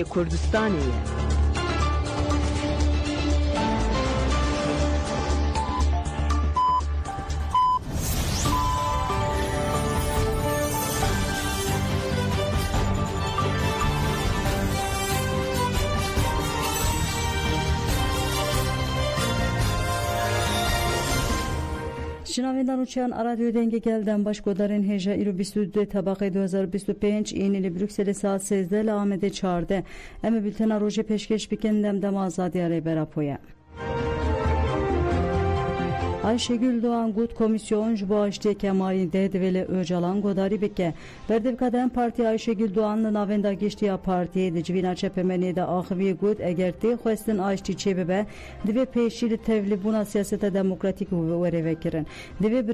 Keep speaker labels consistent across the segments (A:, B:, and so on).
A: کردستانی
B: شنوندگان چند رادیو دنگ گلدن باش گذارن هجا ایرو 22 طبقه 2025 اینی بروکسل ساعت 13 لامده 14 اما بülten روز پیشکش بکندم دم آزادی اره براپویا Ayşegül Doğan Gut Komisyon Jboğaştı Kemal'in Dedveli Öcalan Godari Bike Berdevkaden Parti Ayşegül Doğan'ın avenda geçtiği partiye de civina çepemeni de ahvi Gut egerti Xwestin Ayşti çebebe dive peşili tevli buna siyasete demokratik ve vekirin dive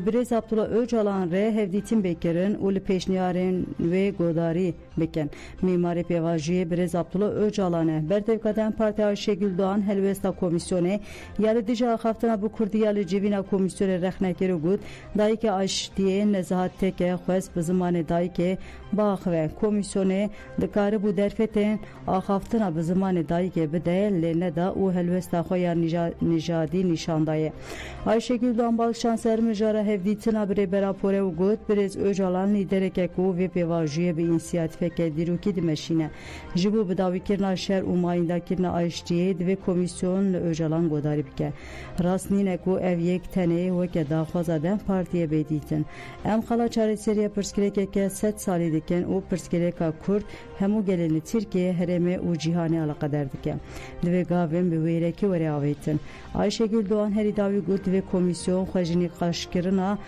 B: birez Abdullah Öcalan re hevditin bekirin ulu peşniyaren ve Godari biken mimari pevajiye birez Abdullah Öcalan'e Berdevkaden Parti Ayşegül Doğan Helvesta Komisyonu yarıdıcı haftana bu دیال جیوینا کمیسیون رخنه‌کری بود دایی که آشتیه نزاعت که خواست به زمان دایی که باخوه کمیسیون دکار بود درفتن آخافتنا به زمان دایی که بده لنه دا او هلوستا خویا نژادی نشاندایه Ayşegül Doğan Balşanser mecara hevditına bire berapore u gut birez Öcalan lidereke ku ve pevajiye bir inisiyatife ke diruki dimeşine jibu bidavikirna şer umayindakirna Ayştiye ve komisyon Öcalan godari bike rasnine ku ev yek tene ve ke daxwazaden partiye beditin em xala çareseriye perskireke ke 7 sali diken o perskereka Kurd hemu geleni Türkiye hereme u cihane ala kadar diken dve gavem be vereki ve reavetin Ayşegül Doğan heri davi gut ve komisyon xwajini qaşkirina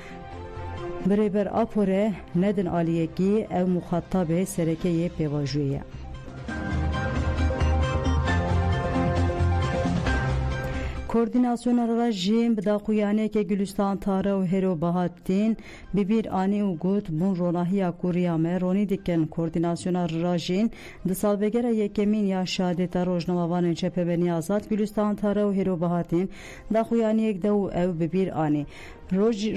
B: beraber apore nedin aliyeki ev muhattabe serekeye pevajuye کوردیناسیون رژیم بداخویانه که گلستان تاره و هرو بهاتین ببیر آنی و گوت بون روناهیا کوریامه رونی دیکن کوردیناسیون رژیم دسال بگره یکمین یا شهادت روزنامه‌وان چپبنی آزاد گلستان تاره و هرو بهاتین داخویانه یک دو او ببیر آنی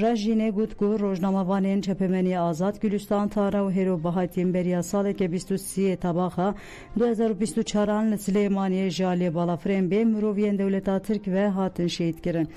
B: رژینه گوت کو روزنامه‌وان چپبنی آزاد گلستان تاره و هرو بهاتین بریا سال که 23 تباخا 2024 سلیمانی جالی بالافرین به مروین دولت ترک و hatın şehit kirin.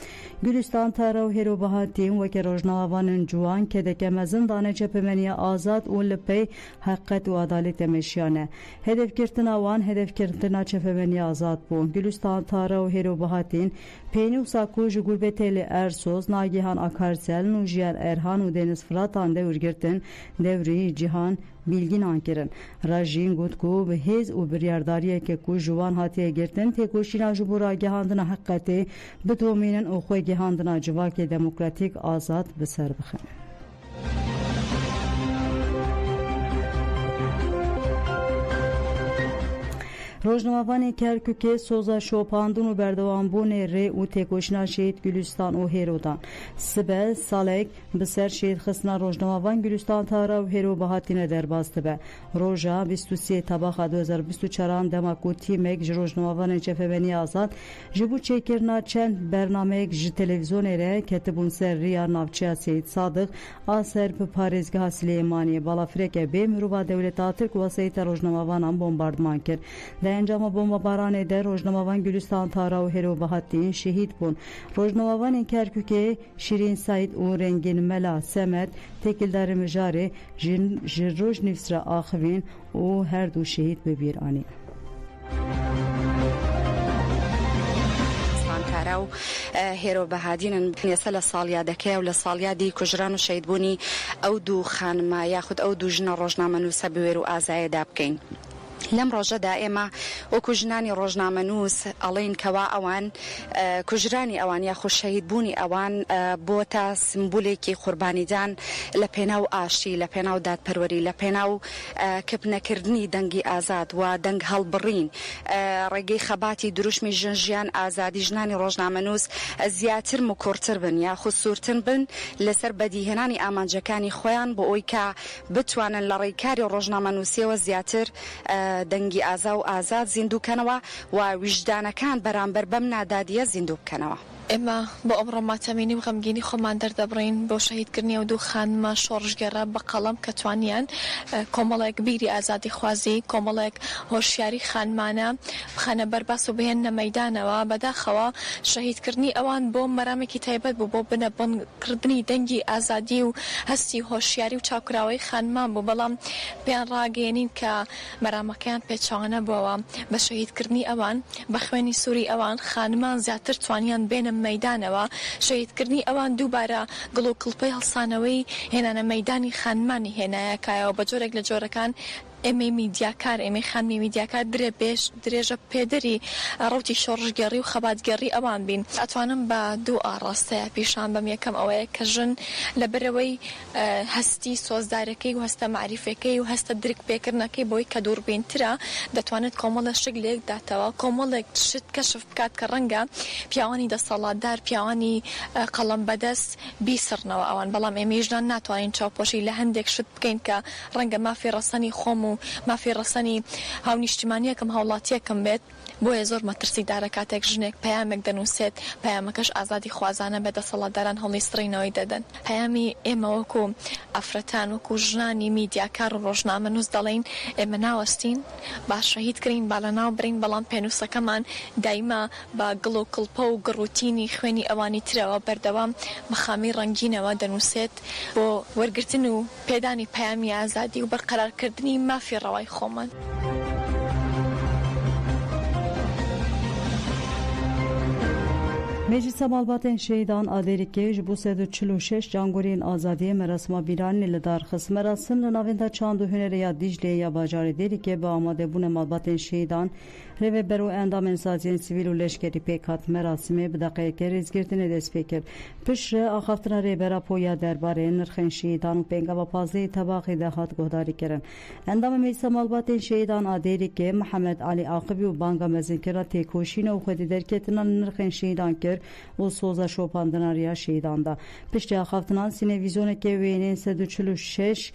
B: Gülistan tarav hero bahatin ve ke rojnavanın juan ke de kemezin dane çepemeniye azad u lepey hakikat u adalet emeşyane. Hedef kirtina wan hedef kirtina çepemeniye azad bu. Gülistan tarav hero bahatin peyni usaku gurbeteli ersoz nagihan akarsel nujiyer erhan u deniz fıratan de urgirtin devri cihan bilgin ankirin. Rajin gutku ve hez u biryardariye ke ku juvan hatiye girtin te koşina jubura gehandına hakkati bitominin o xoy gehandına civake demokratik azad beser bixin. روزنامه‌وان کرکوک سوزا شوپاندون و بردوانبون ری و تکوشنا شهید گلستان و هیرودان سبه سالک بسر شهید خسنا روزنامه‌وان گلستان تارا و هیرو بهاتینه درباسته به روزا 23 تباخ 2024 دماکوتی مگ روزنامه‌وان چفبنی آزاد جبو چکرنا چند برنامه ج تلویزیون ره کتبون سر ریا نافچه سید صادق آسر به پاریزگاه سلیمانی بالافرک به مروبا دولت ترک وسایت روزنامه‌وان بمباردمان کرد انجام بمباران در روزنامه‌وان گلستان تارا و هرو بهاتین شهید بون روزنامه‌وان کرکوک شیرین سعید و رنگین ملا سمت تکیلدار مجاری جروج نفسر آخوین و هر دو شهید ببیر آنی
C: و هیرو بهادین یسال سالیا دکه و لسالیا دی کجران و شهید بونی او دو خانم یاخد او دو جن روزنامه نووسە بوێر و ئازایە دابکەین لەم ڕۆژە دائێمە وەکو ژنانی ڕۆژنامە نووس ئەڵێن کەوا ئەوان کوژرانی ئەوان یاخۆ شەهیدبوونی ئەوان بۆتە سمبولێکی قوربانیدان لە پێناو ئاشتی لە پێناو دادپەروەری لە پێناو کەپنەکردنی دەنگی ئازاد و دەنگ هەڵبڕین ڕێگەی خەباتی دروشمی ژنجیان ئازادی ژنانی ڕۆژنامە نووس زیاتر و کورتتر بن یاخۆ سوورتن بن لەسەر بەدیهێنانی ئامانجەکانی خۆیان بۆ ئەوی کە بتوانن لە ڕێکاری ڕۆژنامە نووسیەوە زیاتر دەنگی ئازا و ئازاد زیندوو بکەنەوە و ویژدانەکان بەرامبەر بەم نادادیە زیندوو بکەنەوە.
A: ئێمە بۆ ئەمڕۆ ماتەمینی و غەمگینی خۆمان دەردەبڕین بۆ شەهیدکردنی ئەو دوو خانمە شۆڕژگەرە بە قەڵەم کە توانیان کۆمەڵێک بیری ئازادی خوازی کۆمەڵێک هۆشیاری خانمانە بخەنە بەرباس و بهێنە مەیدانەوە بەداخەوە شەهیدکردنی ئەوان بۆ مەرامێکی تایبەت بوو بۆ بنەبوونکردنی دەنگی ئازادی و هەستی هۆشیاری و چاکراوەی خانمان بوو بەڵام پێیان ڕاگەێنین کە مەرامەکەیان پێچەوانە بووەوە بە شەهیدکردنی ئەوان بە خوێنی سووری ئەوان خانمان زیاتر توانیان بێنە مەیدانەوە شەهیدکردنی ئەوان دووبارە گڵ و کڵپەی هەڵسانەوەی هێنانە مەیدانی خانمانی هێنایەکایەوە بە جۆرێک لە جۆرەکان ئێمە میدیاکار ئێمە خانمی میدیاکار درێژە پێدەری ڕوتی شۆڕژگەڕی و خەباتگەڕی ئەوان بین ئەتوانم بە دوو ئاڕاستەیە پیشان بەم یەکەم ئەوەیە کە ژن لەبەرەوەی هەستی سۆزدارەکەی و هەستە معریفەکەی و هەستە درک پێکردنەکەی بۆی کە دووربینترە دەتوانێت کۆمەڵە شک لێک داتەوە کۆمەڵێک شت کەشف بکات کە ڕەنگە پیاوانی دەسەڵاتدار پیاوانی قەڵەم بەدەست بیسڕنەوە ئەوان بەڵام ئێمە ژنان ناتوانین چاوپۆشی لە هەندێک شت بکەین کە ڕەنگە مافی ڕەسەنی خۆم و مافی ڕەسەنی هاونیشتیمانیەکەم هاوڵاتیەکەم بێت بۆیە زۆر مەترسیدارە کاتێک ژنێک پەیامێک دەنووسێت پەیامەکەش ئازادی خوازانە بە دەسەڵاتداران هەڵی سڕینەوەی دەدەن پەیامی ئێمە وەکو ئەفرەتان وەکو ژنانی میدیاکار و ڕۆژنامەنووس دەڵێن ئێمە ناوەستین با شەهیدکرین با لە ناو برین بەڵام پێنووسەکەمان دایما بە گڵ و کڵپە و گڕوتینی خوێنی ئەوانی ترەوە بەردەوام مەخامی ڕەنگینەوە دەنووسێت بۆ وەرگرتن و پێدانی پەیامی ئازادی و بەرقەرارکردنی مافی ڕەوای خۆمان.
B: Meclisa Malbatên Şehîdan Aderîkê ji bo 146 cangorên azadiyê merasima bîranê li darxist. Merasim li navenda çand û hunerê ya Dîclê ya bajarê Derîkê bi amadebûna malbatên şehîdan rêveber û endamên saziyên sivîl û leşkerî pêk hat. Merasimê bi deqeyekê rêzgirtinê dest pê kir. Piştre axaftina rêbera poya derbarê nirxên şehîdan û pêngava pazeyê tebaxê de hat guhdarî kirin. Endama Meclisa Malbatên Şehîdan Aderîkê Mihemed Alî Aqibî û banga mezînkira têkoşîna û xwedî derketina li nirxên şehîdan kir û soza şopandina riya şehîdan da. Piştî axaftinan sînevîzyonekê wêneyên 146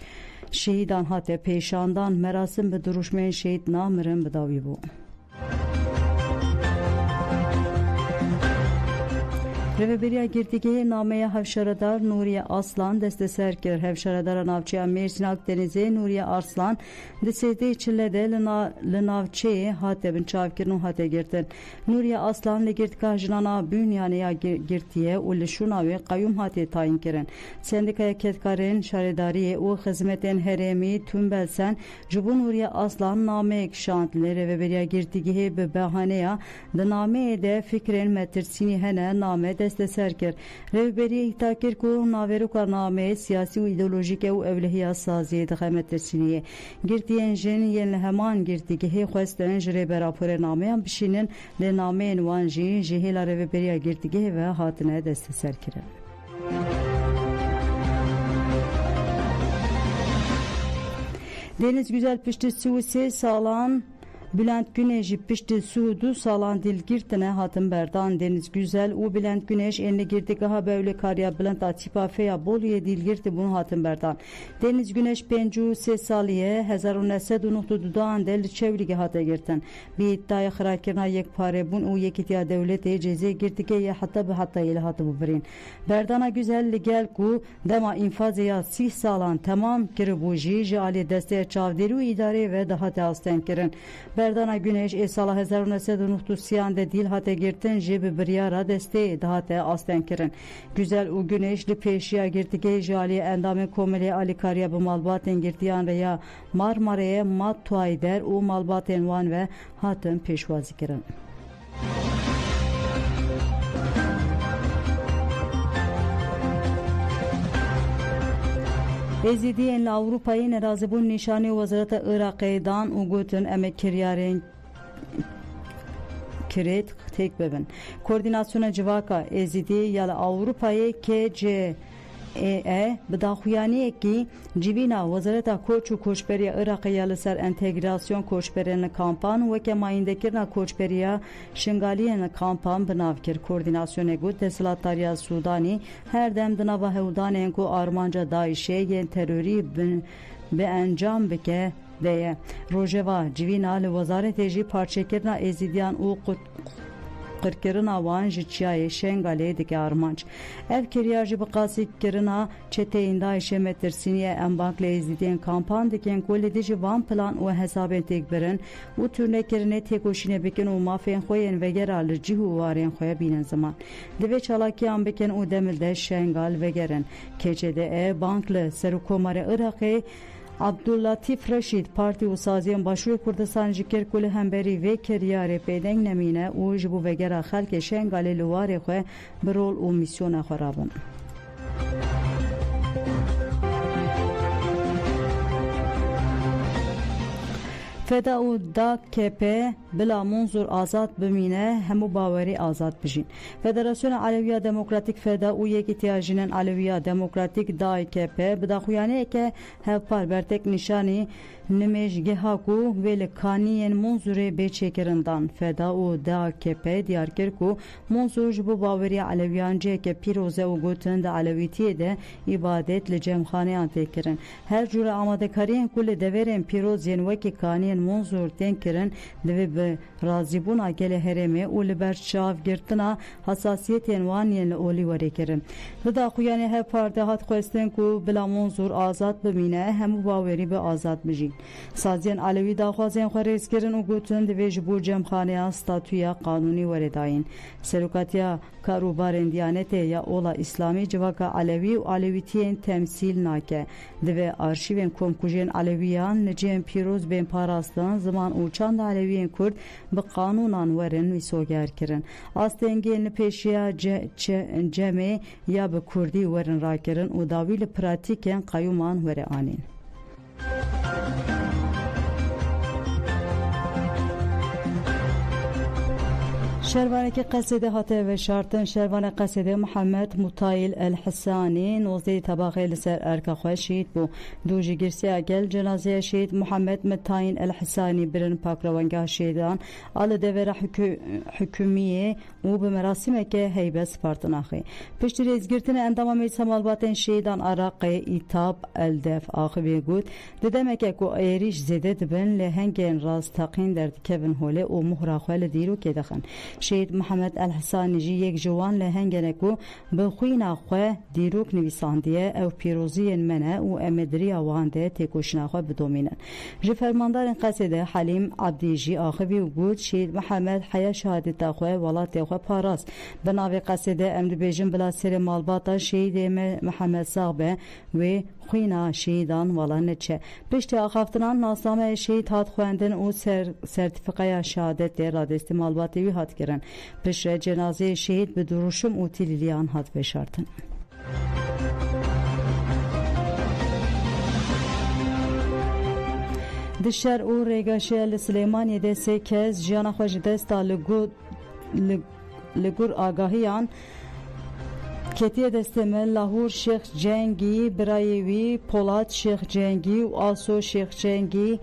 B: şehîdan hate pêşandan merasim bi duruşmeyên şehîd namirin bi dawî bû. Rêveberiya girtîgehê nameya hevşaredar Nuriye Aslan desteser kir. Hevşaredara navçeya Mêrsîn Akdenizê Nuriye Arslan di sêzdehê çile de li navçeyê hate bin çavkirin û hate girtin. Nuriye Aslan li girtika jinana Bünyanê ya girtiye û li şûna wê qeyûm hate tayin kirin. Sendikaya Ketkarên Şaredariyê û Xizmetên Herêmî Tümbelsen ji bo Nuriye Aslan nameyek şand li rêveberiya girtîgehê bi behaneya di nameyê de fikrên metirsînî hene name desteser kir. Rêveberiye îhta kir ku naveroka nameyê siyasî û îdeolojîk û evlihiya saziyê dixe metirsîniyê. Girtiyên jin yên li heman girtîgehê xwestin ji rêbera porê nameyan bişînin lê nameyên wan jî ji hêla rêveberiya girtîgehê ve hatine desteser kirin. Deniz Güzel piştî Suîsê salan Bülent Güneş piştî Suudu salan dilgirtine hatin berdan. Deniz Güzel û Bülent Güneş enli girtîgeha Bewlêkariya Bülent Atîpa Feya Bolûyê dilgirtî bûn hatin berdan. Deniz Güneş 53 salî 1992 de li çewligê hate girtin. Bi îddiaya xiraykirina yekparebûn û yekîtiya dewletê cezê girtîgehê heta bi hetayê li hatibû birîn. Berdana Güzel li gel ku dema înfazê ya 30 salan temam kiribû jî ji alî desteya çavdêrî û îdarê ve de hate asten kirin. Berdana Güneş ê sala 1993 de dîl hate girtin jê bi biryara destê de hate asten kirin. Güzel û Güneş li pêşiya girtîgehê ji alî endamên komelê alîkariya bi malbatên girtiyan reya Marmarayê mat tuayî der û malbatên wan ve hatin pêşwazî kirin. Êzîdiyên li Ewropayê nerazîbûn nîşanî Wezareta Iraqê dan û gotin em ê kiryarên kirêt têk bibin. Koordînasyona Civaka Êzîdî ya li Ewropayê KCEE bi daxuyaniyekî civîna Wezareta Koç û Koçberiya Iraqê ya li ser entegrasyon koçberên li kampan û weke mayîndekirina koçberiya şingaliyên li kampan bi nav kir. Koordînasyonê got Deshilatdariya Sudanî her dem di nava hewdanên ku armanca Daişê yên terorî bi encam bike deye. Rojeva civîna li Wezaretê jî parçekirina êzîdiyan û qirkirina wan ji çiyayê Şengalê dike armanc. Ev kiriya jî bi qasî kirina çeteyên Daişê me tirsîniye em bank lê êzîdiyên kampan dikin ku li dijî van plan û hesabên têkbirin û tûrnekirinê têkoşînê bikin û mafên xwe yên vegera li cih û warên xwe bînin ziman. Divê çalakiyan bikin û demil de Şengal vegerin. KCDE bank li Serokkomarê Iraqê Abdulatif Reşid Parti û Saziyên Başûrê Kurdistanê ji kir ku li hemberî vê kiryarê pêdeng nemîne û ji bo vegera xelkê Şengalê li warê xwe bi rol û mîsyona xwe rabin. Feda û DKP bila Munzur azad bimîne hemû bawerî azad bijîn. Federasyona Aleviya Demokratîk Feda û Yekîtiya Jinên Aleviya Demokratîk DKP bi daxuyaniyeke hevpar bertek nîşanî nimêjgeha ku vê li kaniyên Munzurê bêçêkirindan. Feda û DKP diyar kir ku Munzur ji bo baweriya Aleviyan ciheke pîroz e û gotin di Alewîtiyê de îbadet li cemxaneyan tê kirin. Her cûre amadekariyên ku li deverên pîroz yên wekî kaniyên Munzur tên kirin divê bi razîbûna gelê herêmê û li ber çavgirtina hasasiyetên wan yên li olî werê kirin. Li daxuyanê hevpar de hat xwestin ku bila Munzur azad bimîne hemû bawerî bi azad bijîn. Saziyên Alewî daxwazên xwe rêz kirin û gotin divê ji bo cemxaneya statûya qanûnî werê dayîn. Serokatiya karûbarên Diyanetê ya Ola İslamî civaka Alewî û Alewîtiyên temsîl nake. Divê arşîvên komkujên Alewiyan li cihên pîroz bên parastin ziman û çanda Alewiyên Kurd bi qanûnan werin wîsoger kirin. Astengên li pêşiya cemê ya bi Kurdî werin rakirin û dawî li pratîkên qayûman were anîn. Şervaneke Qesedê hate veşartin şervana Qesedê Muhammed Mutayil El-Hisani nozdê tabaxê li ser erka xwe şîd bû. Du ji girsiya gel cenazeya şîd Muhammed Mutayil El-Hisani birin pakravengah şêdan a li devera hikûmiyê û bi merasîmeke heybe spartin axî. Piştî rêzgirtina endama meclisa malbatên şêdan Iraqê Îtab Eldef axivê got di demeke ku êrîş zêde dibin lê hengên rastaqîn derdikevin holê û muhra xwe li dîrokê dixin. Şehîd Muhammed El-Hisani jî yek ji wan li hengene ku bi xwîna xwe dîrok nivîsandiye ew pîroziyên me ne û em ê diriya wan de têkoşîna xwe bidomînin. Ji fermandarên Qesedê Helîm Abdî jî axivî û got Şehîd Muhammed heya şehadeta xwe welatê xwe parast. Bi navê Qesedê em dibêjin bila serê malbata şehîdê me Muhammed sağ be wê xwîna şehîdan wala neçe. Piştî axaftinan nasnameyê şehîd hat xwendin û sertîfîqeya şehadetê radestî malbatê wî hat kirin. Piştre cenazeyê şehîd bi duruşum û tîlîliyan hat veşartin. Di şer û rêgaşiya li Silêmaniyê de sê kes jiyana xwe ji desta li gur agahiyan ketiye destê me Lahûr Şêx Cengî, birayê wî Polat Şêx Cengî û Aso Şêx Cengî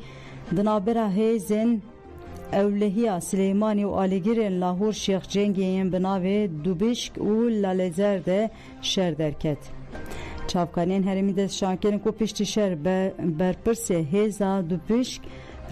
B: di navbera hêzên Ewlehiya Silêmanî û alîgirên Lahûr Şêx Cengî yên bi navê Dubişk û Lalezer de şer derket. Çavkaniyên herêmî destşankirin ku piştî şer berpirsê hêza Dubişk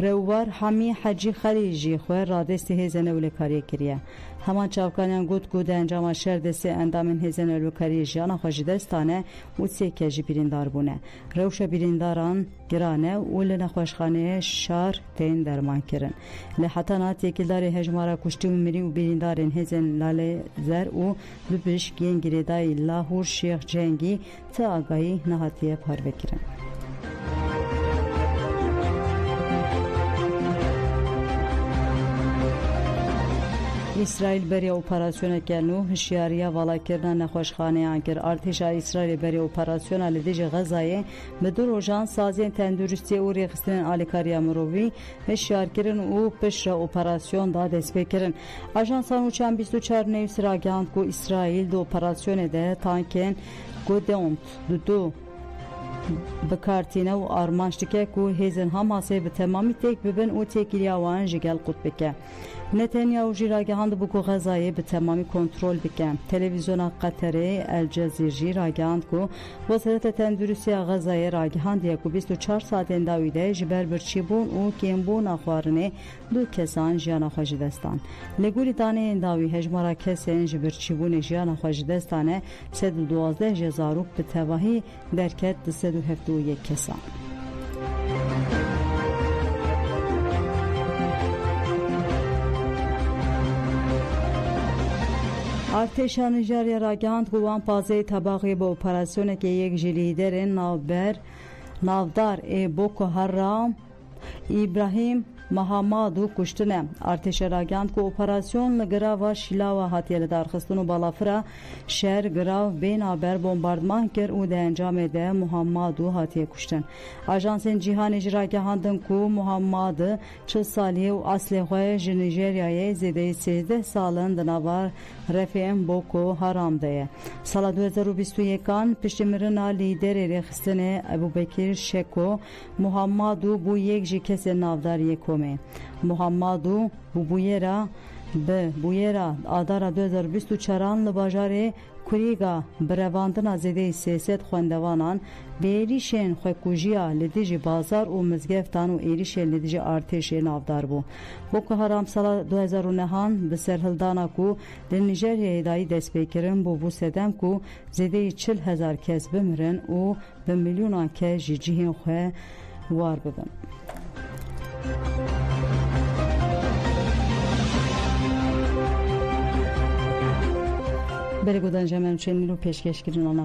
B: Rewbar Hamî Hecî Xelî jî xwe radestê hêzên ewlekariyê kiriye. Heman çavkaniyan got ku di encama şer destê endamên hêzên ewlekariyê jiyana xwe ji dest dane û sê kes jî birîndar bûne. Rewşa birîndaran giran e û li nexweşxaneyê şar tên derman kirin. Li hetana têkildarê hejmara kuştî û mirî û birîndarên hêzên Lalezer û Dubişk yên girêdayî Lahûr Şêx Cengî ti agahî nehatiye parvekirin. İsrail beriya operasyoneke nû hişyariya valakirina nexweşxaneyan kir. Artêşa İsrailê beriya operasyona li dijî Xezayê bi du rojan saziyên tenduristiyê û rêxistinên alîkariya mirovî hişyarkirin û piştre operasyon da destpêkirin. Ajansa Nûçan 24 nêwîs ragihand ku İsrail di operasyonê de tankên Godont du bikartîne û armanc dike ku hêzên Hamasê bi temamî têk bibin û têkiliya wan ji gel qut bike. نتانیاهو جی راگهاند بو کو غزایê bi temamî kontrol bike. Televizyona Qatarê El Cezîr jî ragihand ku Wezareta Tenduristiya Xezayê ragihandiye ku 24 satên dawî de ji ber birçîbûn û kêmbûna xwarinê du kesan jiyana xwe ji dest dan. Li gorî daneyên dawî hejmara kesên ji birçîbûnê jiyana xwe ji dest dane 112 ji zarok bi tevahî derket 271 kesan. Artêşa Nîjeryayê ragihand ku wan pazeyê tebaxê bi operasyonekê yek ji lîderên navdar ê Boko Haram İbrahim Mahamadû kuştine. Artêşa ragihand ku operasyon li girava Şîlawa hatiye li darxistin û balafira şer girav bênaber bombardman kir û di encamê de Muhammadû hatiye kuştin. Ajansên cîhanê jî ragihandin ku Muhammad 40 salî û aslê xwe ji Nîjeryayê zêdeyî 13 salin di nava refên Boko Haram de ye. Sala 2021 piştî mirina lîderê rêxistinê Ebubekir Şeko Muhammadû bû yek ji kesên navdariyê komê. Muhammadû bûyera adara 2024 li bajarê Kurîga birevandina zêdeyî 300 xwendevanan bi êrişên xwekujiya li dijî bazar û mizgeftan û êrişên li dijî artêşê navdar bû. Boko Haram sala 2009 bi serhildana ku li Nîjeryayê dayî destpêkirin bû bû sedem ku zêdeyî 40,000 kes bimirin û bi milyûnan kes ji cihên xwe war bibin. Berê godan jemen çênî û pêşkêşkirin ana